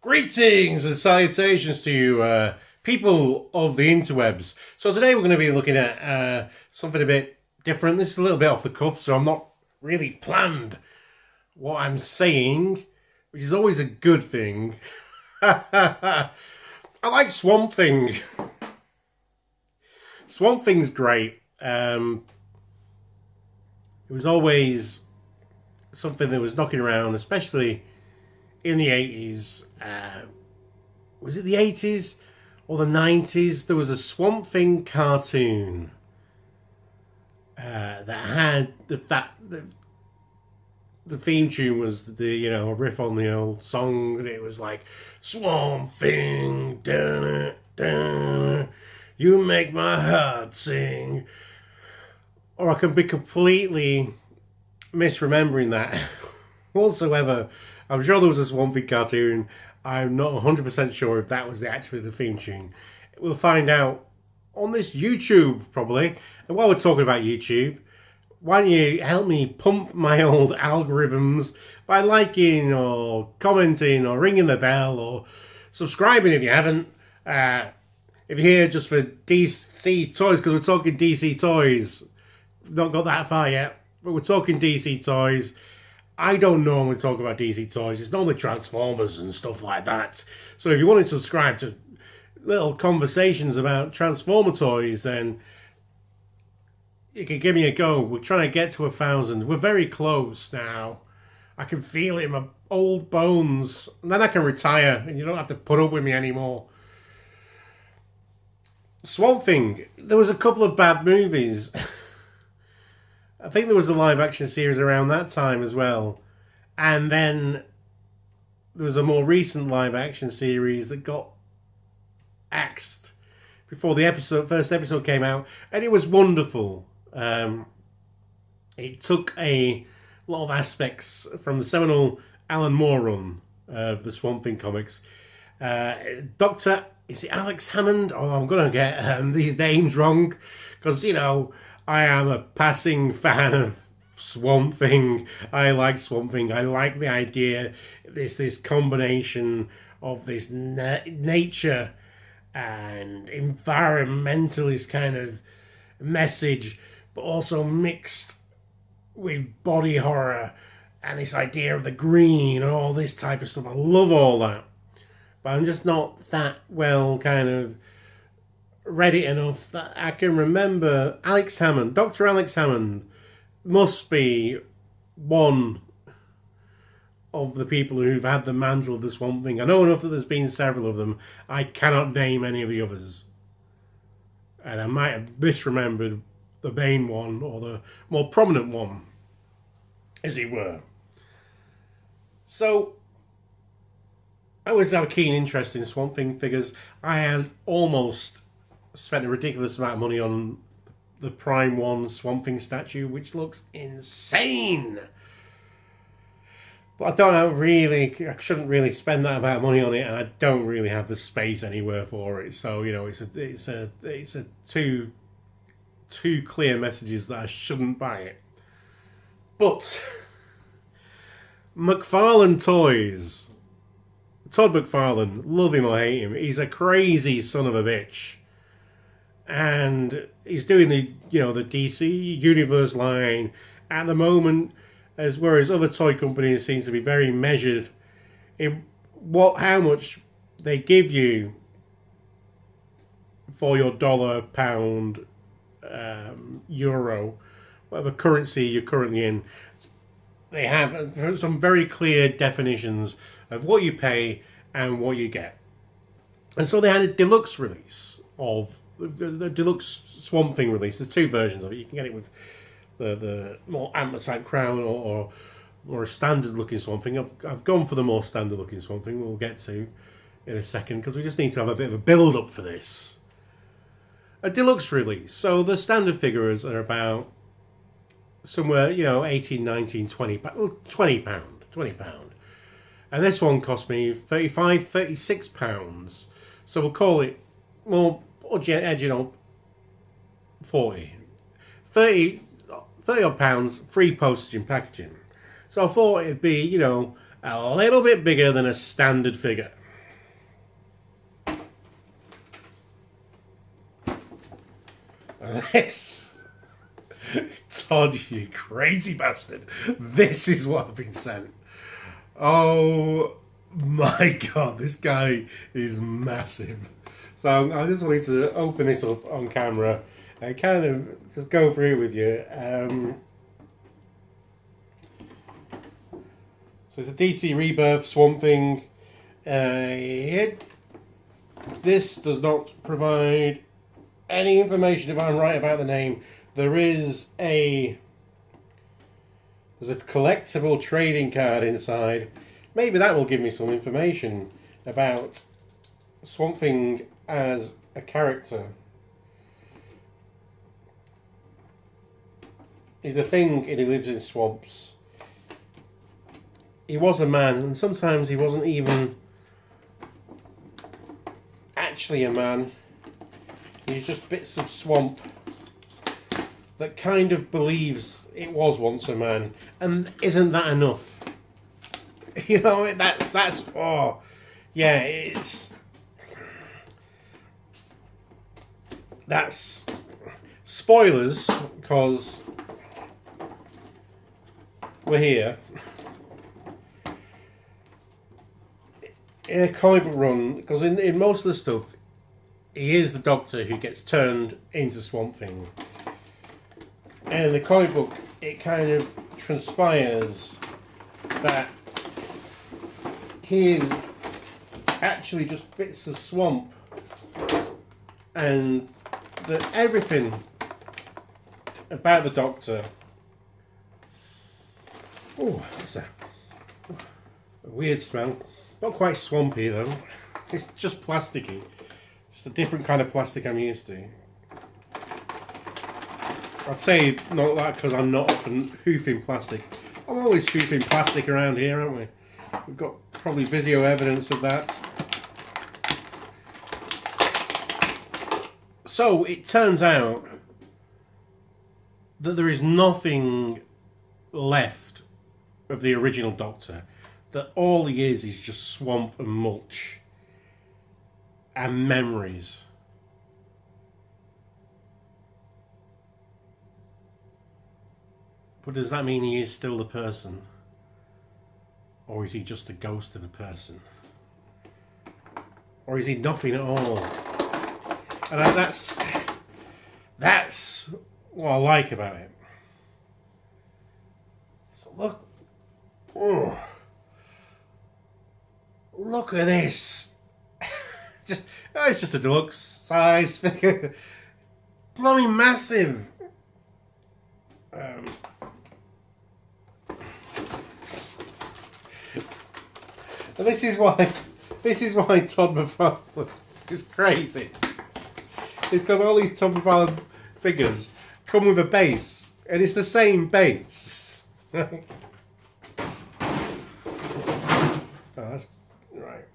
Greetings and salutations to you, people of the interwebs. So today we're going to be looking at something a bit different. This is a little bit off the cuff, so I'm not really planned what I'm saying, which is always a good thing. I like Swamp Thing. Swamp Thing's great. It was always something that was knocking around, especially in the 80s. Was it the 80s or the 90s? There was a Swamp Thing cartoon that had the theme tune was the a riff on the old song, and it was like Swamp Thing, dun, dun, you make my heart sing. Or I can be completely misremembering that whatsoever. I'm sure there was a Swamp Thing cartoon. I'm not 100% sure if that was actually the theme tune. We'll find out on this YouTube, probably. And while we're talking about YouTube, why don't you help me pump my old algorithms by liking or commenting or ringing the bell or subscribing if you haven't. If you're here just for DC Toys, because we're talking DC Toys. We've not got that far yet, but we're talking DC Toys. I don't normally talk about DC Toys. It's normally Transformers and stuff like that. So if you want to subscribe to little conversations about Transformer toys, then you can give me a go. We're trying to get to 1,000. We're very close now. I can feel it in my old bones. And then I can retire and you don't have to put up with me anymore. Swamp Thing. There was a couple of bad movies. I think there was a live-action series around that time as well. And then there was a more recent live-action series that got axed before the first episode came out. And it was wonderful. It took a lot of aspects from the seminal Alan Moore run of the Swamp Thing comics. Is it Alex Hammond? Oh, I'm going to get these names wrong. Because, I am a passing fan of Swamp Thing. I like Swamp Thing. I like the idea, this combination of this nature and environmentalist kind of message, but also mixed with body horror and this idea of the green and all this type of stuff. I love all that. But I'm just not that well kind of read it enough that I can remember Alex Hammond. Dr. Alex Hammond must be one of the people who've had the mantle of the Swamp Thing. I know enough that there's been several of them. I cannot name any of the others. And I might have misremembered the main one, or the more prominent one, as it were. So I always have a keen interest in Swamp Thing figures. I had almost spent a ridiculous amount of money on the Prime 1 Swamp Thing statue, which looks insane. But I shouldn't really spend that amount of money on it, and I don't really have the space anywhere for it. So, it's a two clear messages that I shouldn't buy it. But MacFarlane Toys. Todd MacFarlane, love him or hate him, he's a crazy son of a bitch. And he's doing the DC Universe line at the moment, whereas other toy companies seem to be very measured in how much they give you for your dollar, pound, euro, whatever currency you're currently in. They have some very clear definitions of what you pay and what you get. And so they had a deluxe release of the deluxe Swamp Thing release. There's two versions of it. You can get it with the more antler type crown or a standard looking Swamp Thing. I've gone for the more standard looking Swamp Thing. We'll get to in a second, because we just need to have a bit of a build up for this. A deluxe release. So the standard figures are about somewhere 18, 19, 20 pound. And this one cost me 35, 36 pounds. So we'll call it more edging up 40. 30 odd pounds, free postage and packaging. So I thought it'd be, a little bit bigger than a standard figure. This, Todd, you crazy bastard. This is what I've been sent. Oh my god, this guy is massive. So I just wanted to open this up on camera and kind of just go through it with you. So it's a DC Rebirth Swamp Thing. This does not provide any information, if I'm right about the name. There's a collectible trading card inside. Maybe that will give me some information about Swamp Thing as a character. He's a thing and he lives in swamps. He was a man, and sometimes he wasn't even actually a man. He's just bits of swamp that kind of believes it was once a man. And isn't that enough? You know, that's oh yeah, that's spoilers, because we're here. In a comic book run, because in most of the stuff, he is the Doctor who gets turned into Swamp Thing. And in the comic book, it kind of transpires that he is actually just bits of swamp, and that everything about the Doctor. Oh, that's a weird smell. Not quite swampy though. It's just plasticky. Just a different kind of plastic I'm used to. I'd say not that because I'm not often hoofing plastic. I'm always hoofing plastic around here, aren't we? We've got probably video evidence of that. So it turns out that there is nothing left of the original Doctor. That all he is just swamp and mulch and memories. But does that mean he is still the person? Or is he just a ghost of a person? Or is he nothing at all? And that's what I like about it. So look. Oh. Look at this! It's just a deluxe size figure. Bloody massive. And this is why Todd MacFarlane is crazy. It's because all these Todd MacFarlane figures come with a base, and it's the same base. Oh, that's right.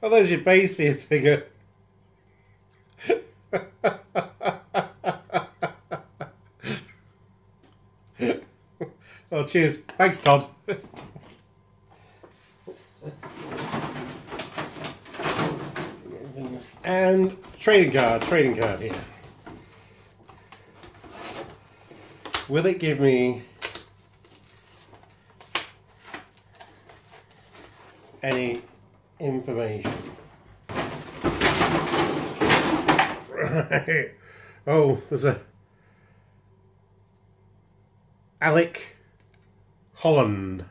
Oh, there's your base for your figure. Oh, cheers. Thanks, Todd. And trading card here. Will it give me any information? Right. Oh, there's a Alec Holland.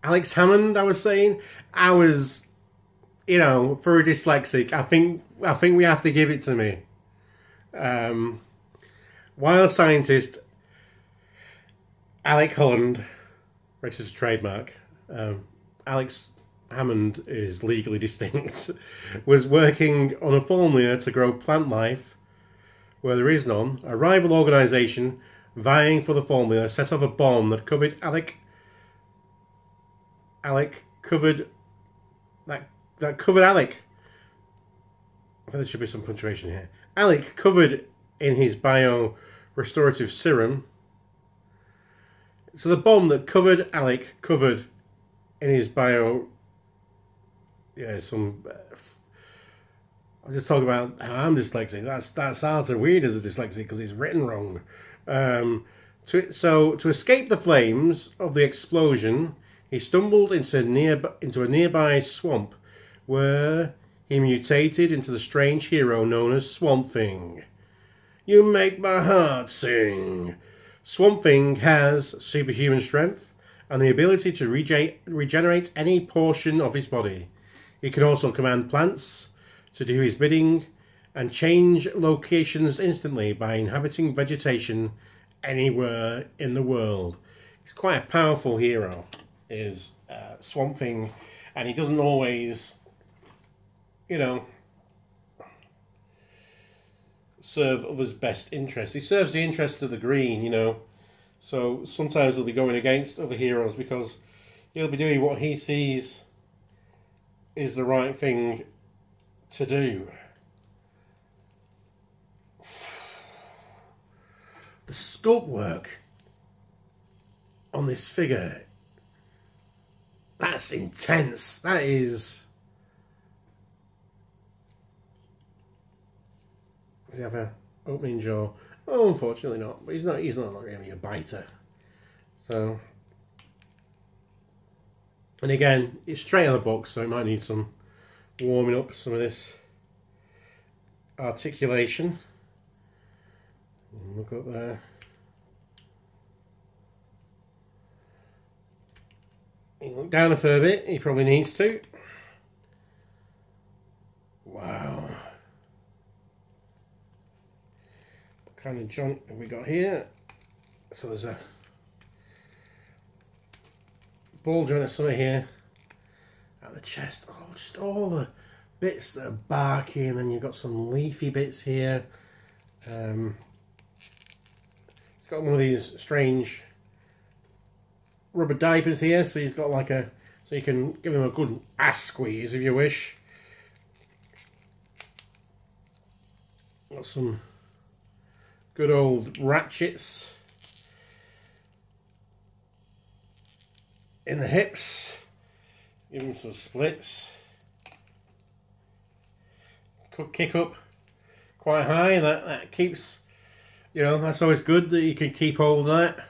Alex Hammond, I was saying. I was, you know, for a dyslexic, I think we have to give it to me. Wild scientist Alec Holland, registered trademark. Alex Hammond is legally distinct. Was working on a formula to grow plant life where there is none. A rival organisation vying for the formula set off a bomb that covered Alec covered Alec. I think there should be some punctuation here. Alec covered in his bio-restorative serum. So the bomb that covered Alec covered in his bio yeah, some. I'll just talk about how I'm dyslexic. That's hard to read as a dyslexic because it's written wrong. To escape the flames of the explosion, he stumbled into a nearby swamp, where he mutated into the strange hero known as Swamp Thing. You make my heart sing. Swamp Thing has superhuman strength and the ability to regenerate any portion of his body. He can also command plants to do his bidding and change locations instantly by inhabiting vegetation anywhere in the world. He's quite a powerful hero, is Swamp Thing, and he doesn't always, you know, serve others' best interests. He serves the interests of the green, you know. So sometimes he'll be going against other heroes because he'll be doing what he sees is the right thing to do. The sculpt work on this figure, that's intense. That is. Does he have a opening jaw? Oh, unfortunately not. But he's not really a biter. So, and again, it's straight out of the box, so it might need some warming up. Some of this articulation. Look up there. You look down a fair bit. He probably needs to. Wow. What kind of joint have we got here? So there's a ball joint of something here at the chest. Oh, just all the bits that are barky, and then you've got some leafy bits here. It's got one of these strange rubber diapers here, so he's got like a, so you can give him a good ass squeeze if you wish. Got some good old ratchets in the hips. Give him some splits. Could kick up quite high. That keeps, you know, that's always good that you can keep hold of that.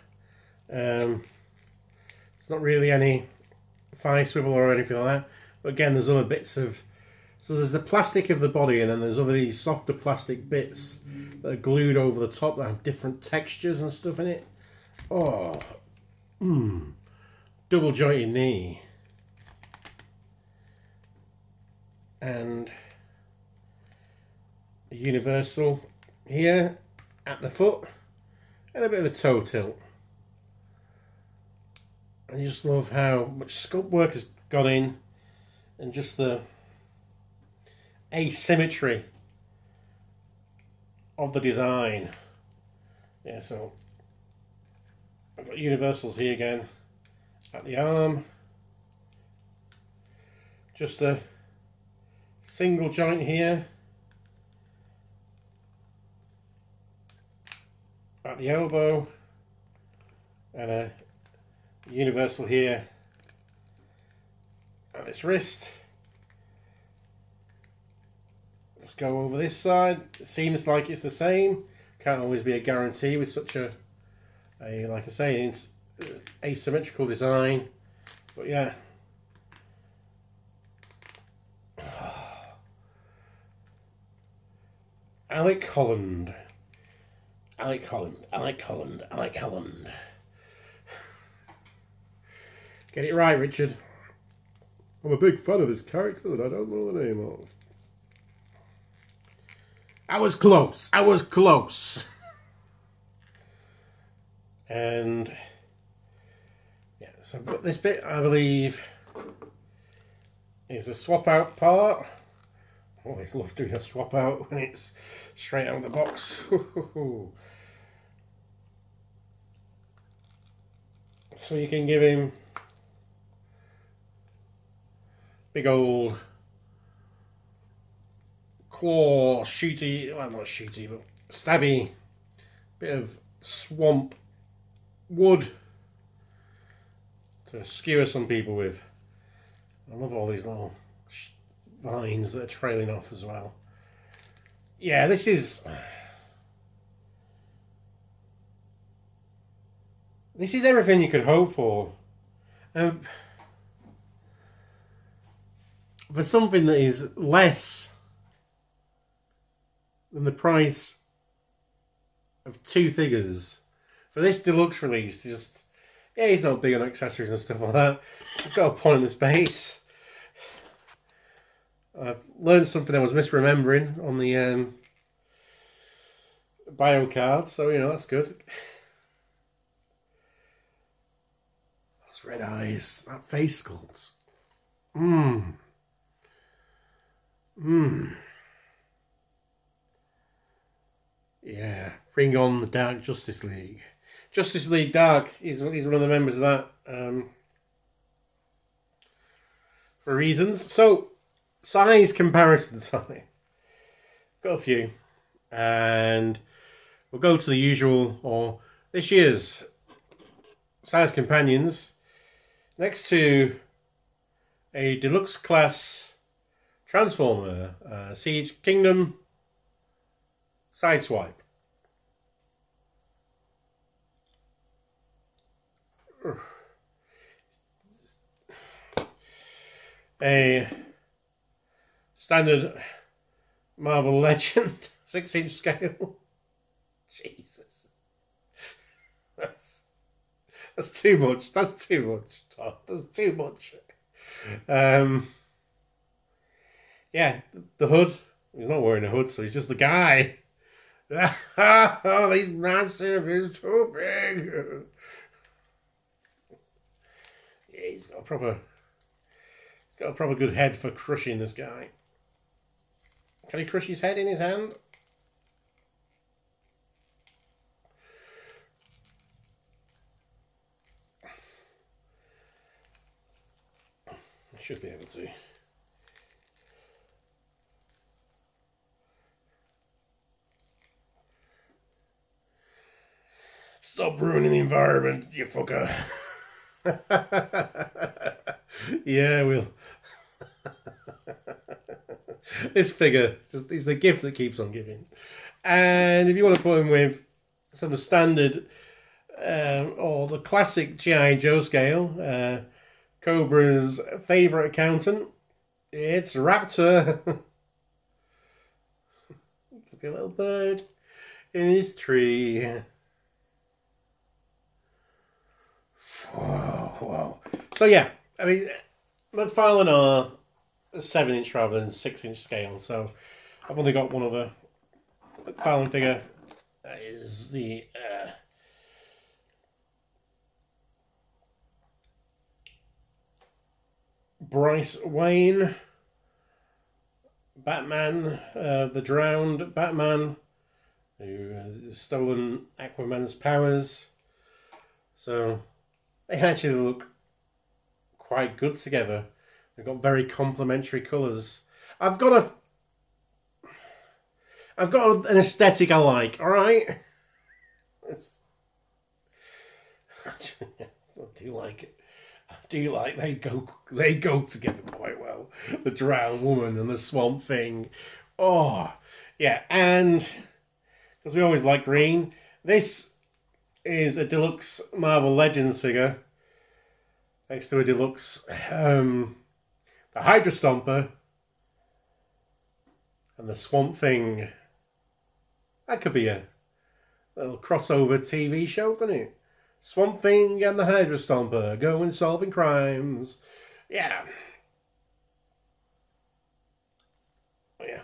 It's not really any thigh swivel or anything like that. But again, there's other bits of, so there's the plastic of the body, and then there's other these softer plastic bits that are glued over the top that have different textures and stuff in it. Oh, double jointed knee. And a universal here at the foot, and a bit of a toe tilt. I just love how much sculpt work has gone in, and just the asymmetry of the design. Yeah, so I've got universals here again at the arm. Just a single joint here at the elbow, and a universal here at its wrist. Let's go over this side. It seems like it's the same. Can't always be a guarantee with such a like I say, it's asymmetrical design. But yeah. Alec Holland. Alec Holland. Alec Holland. Alec Holland. Get it right, Richard. I'm a big fan of this character that I don't know the name of. I was close. I was close. And yeah, so I've got this bit, I believe, is a swap out part. I always love doing a swap out when it's straight out of the box. So you can give him big old claw, shooty, well not shooty, but stabby bit of swamp wood to skewer some people with. I love all these little vines that are trailing off as well. Yeah, this is everything you could hope for. For something that is less than the price of 2 figures. For this deluxe release, just, yeah, he's not big on accessories and stuff like that. He's got a pointless base. I've learned something I was misremembering on the bio card, so, you know, that's good. Those red eyes, that face sculpt. Yeah, bring on the Dark Justice League. Justice League Dark, he's one of the members of that, for reasons. So, size comparison time. Got a few. And we'll go to the usual, or this year's size companions, next to a deluxe class Transformer, Siege Kingdom, Sideswipe. A standard Marvel Legend 6-inch scale. Jesus, that's too much. That's too much, Todd. That's too much. Yeah, the hood. He's not wearing a hood, so he's just the guy. Oh, he's massive. He's too big. Yeah, he's got a proper good head for crushing this guy. Can he crush his head in his hand? I should be able to. Stop ruining the environment, you fucker. Yeah, we'll. This figure is the gift that keeps on giving. And if you want to put him with some standard or the classic G.I. Joe scale, Cobra's favourite accountant, it's Raptor. Look at a little bird in his tree. Wow. So yeah, I mean, MacFarlane are a 7-inch rather than 6-inch scale, so I've only got one other MacFarlane figure. That is the Bryce Wayne Batman, the drowned Batman who has stolen Aquaman's powers. So they actually look quite good together. They've got very complementary colours. I've got an aesthetic I like. All right. I do like it. I do like they go together quite well. The drowned woman and the swamp thing. Oh yeah, and because we always like green, this is a deluxe Marvel Legends figure next to a deluxe the Hydra Stomper and the Swamp Thing. That could be a little crossover TV show, couldn't it? Swamp Thing and the Hydra Stomper going solving crimes. Yeah. Oh, yeah.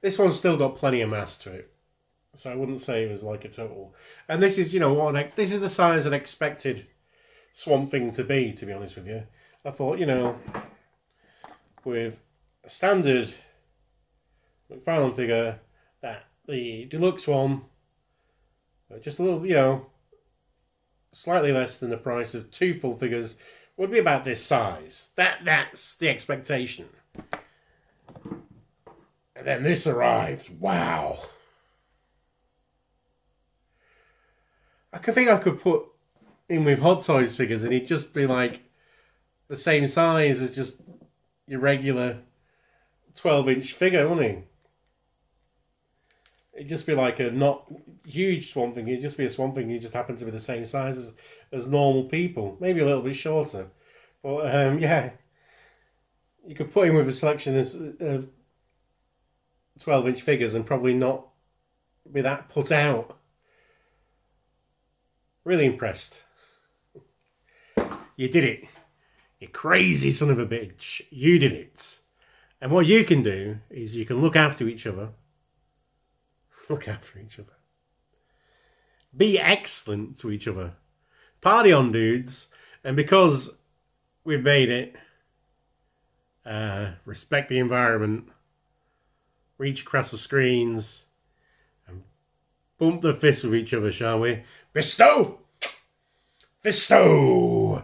This one's still got plenty of mass to it, so I wouldn't say it was like a total. And this is, you know, this is the size I'd expected Swamp Thing to be honest with you. I thought, you know, with a standard MacFarlane figure, that the deluxe one, just a little, you know, slightly less than the price of 2 full figures, would be about this size. That's the expectation. And then this arrives. Wow. I could think I could put in with Hot Toys figures and he'd just be like the same size as just your regular 12-inch figure, wouldn't he? It'd just be like a not huge Swamp Thing. It'd just be a Swamp Thing. You just happen to be the same size as normal people. Maybe a little bit shorter. But, yeah. You could put him with a selection of 12-inch figures and probably not be that put out. Really impressed. You did it. You crazy son of a bitch. You did it. And what you can do is you can look after each other. Look after each other. Be excellent to each other. Party on, dudes. And because we've made it, respect the environment, reach across the screens, and bump the fists with each other, shall we? Bestow! Bestow!